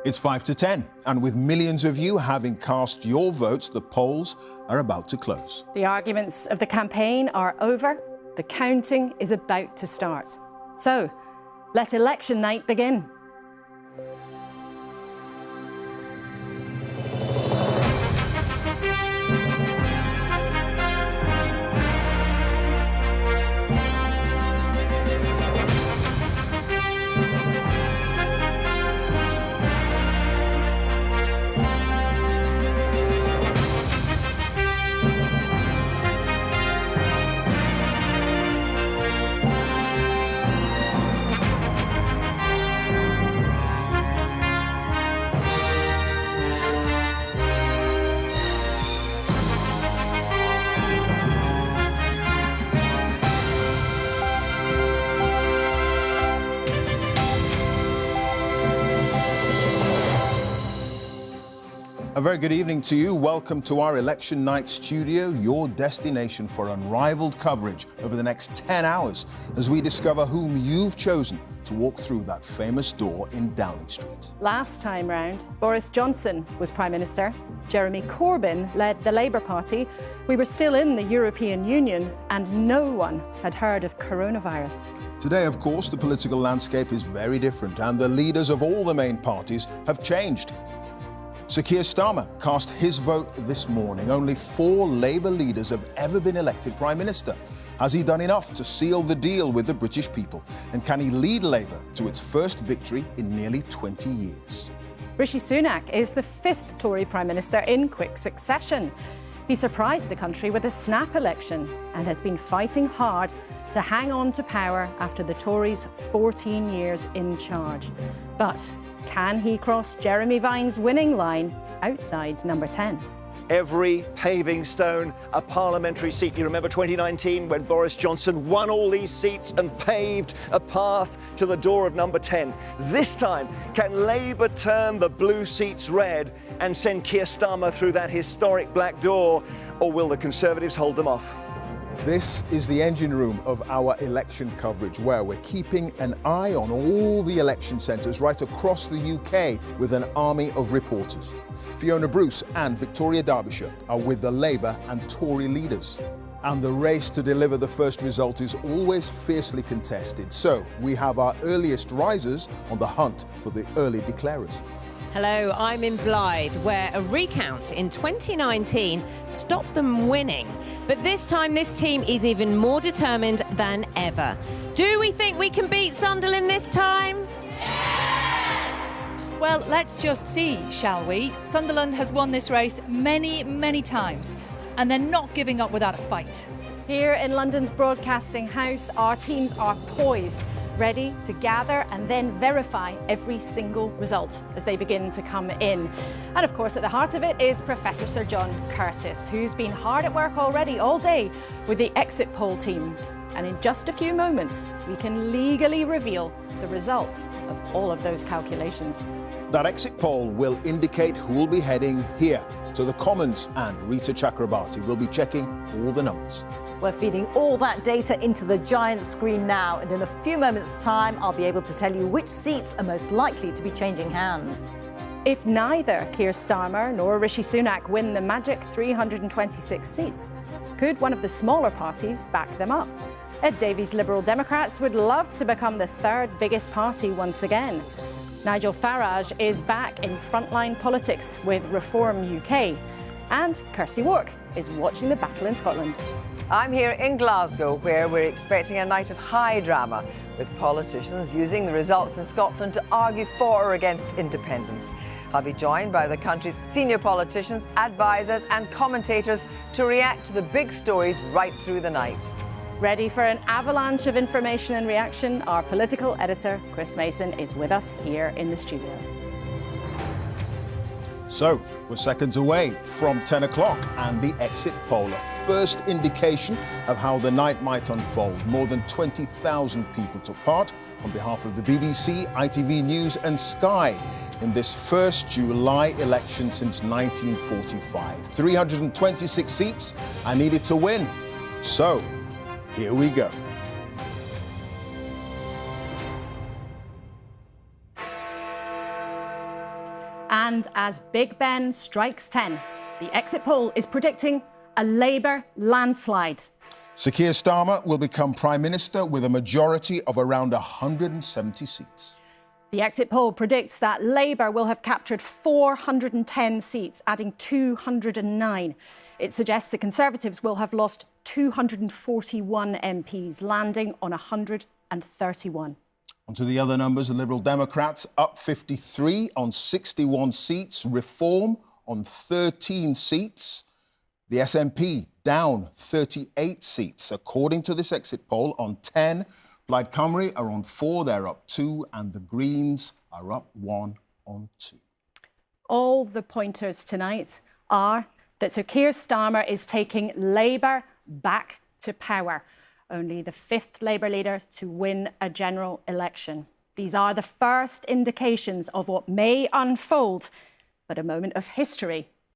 It's 5 to 10, and with millions of you having cast your votes, the polls are about to close. The arguments of the campaign are over. The counting is about to start. So, let election night begin. A very good evening to you. Welcome to our election night studio, your destination for unrivaled coverage over the next 10 hours as we discover whom you've chosen to walk through that famous door in Downing Street. Last time round, Boris Johnson was Prime Minister. Jeremy Corbyn led the Labour Party. We were still in the European Union and no one had heard of coronavirus. Today, of course, the political landscape is very different and the leaders of all the main parties have changed. Sir Keir Starmer cast his vote this morning. Only 4 Labour leaders have ever been elected Prime Minister. Has he done enough to seal the deal with the British people? And can he lead Labour to its first victory in nearly 20 years? Rishi Sunak is the 5th Tory Prime Minister in quick succession. He surprised the country with a snap election and has been fighting hard to hang on to power after the Tories' 14 years in charge. But can he cross Jeremy Vine's winning line outside number 10? Every paving stone a parliamentary seat. You remember 2019 when Boris Johnson won all these seats and paved a path to the door of number 10. This time, can Labour turn the blue seats red and send Keir Starmer through that historic black door, or will the Conservatives hold them off? This is the engine room of our election coverage, where we're keeping an eye on all the election centres right across the UK with an army of reporters. Fiona Bruce and Victoria Derbyshire are with the Labour and Tory leaders. And the race to deliver the first result is always fiercely contested. So we have our earliest risers on the hunt for the early declarers. Hello, I'm in Blythe, where a recount in 2019 stopped them winning. But this time, this team is even more determined than ever. Do we think we can beat Sunderland this time? Well, let's just see, shall we? Sunderland has won this race many, many times, and they're not giving up without a fight. Here in London's Broadcasting House, our teams are poised, ready to gather and then verify every single result as they begin to come in. And of course, at the heart of it is Professor Sir John Curtis, who's been hard at work already all day with the exit poll team. And in just a few moments, we can legally reveal the results of all of those calculations. That exit poll will indicate who will be heading here to the Commons, and Rita Chakrabarti will be checking all the numbers. We're feeding all that data into the giant screen now, and in a few moments' time, I'll be able to tell you which seats are most likely to be changing hands. If neither Keir Starmer nor Rishi Sunak win the magic 326 seats, could one of the smaller parties back them up? Ed Davey's Liberal Democrats would love to become the 3rd biggest party once again. Nigel Farage is back in frontline politics with Reform UK. And Kirsty Wark is watching the battle in Scotland. I'm here in Glasgow, where we're expecting a night of high drama, with politicians using the results in Scotland to argue for or against independence. I'll be joined by the country's senior politicians, advisers and commentators to react to the big stories right through the night. Ready for an avalanche of information and reaction, our political editor, Chris Mason, is with us here in the studio. So, we're seconds away from 10 o'clock and the exit poll, a first indication of how the night might unfold. More than 20,000 people took part on behalf of the BBC, ITV News and Sky in this first July election since 1945. 326 seats I needed to win. So, here we go. And as Big Ben strikes 10, the exit poll is predicting a Labour landslide. Sir Keir Starmer will become Prime Minister with a majority of around 170 seats. The exit poll predicts that Labour will have captured 410 seats, adding 209. It suggests the Conservatives will have lost 241 MPs, landing on 131. On to the other numbers. The Liberal Democrats up 53 on 61 seats. Reform on 13 seats. The SNP down 38 seats. According to this exit poll, on 10, Plaid Cymru are on 4, they're up 2, and the Greens are up 1 on 2. All the pointers tonight are that Sir Keir Starmer is taking Labour back to power. Only the 5th Labour leader to win a general election. These are the first indications of what may unfold, but a moment of history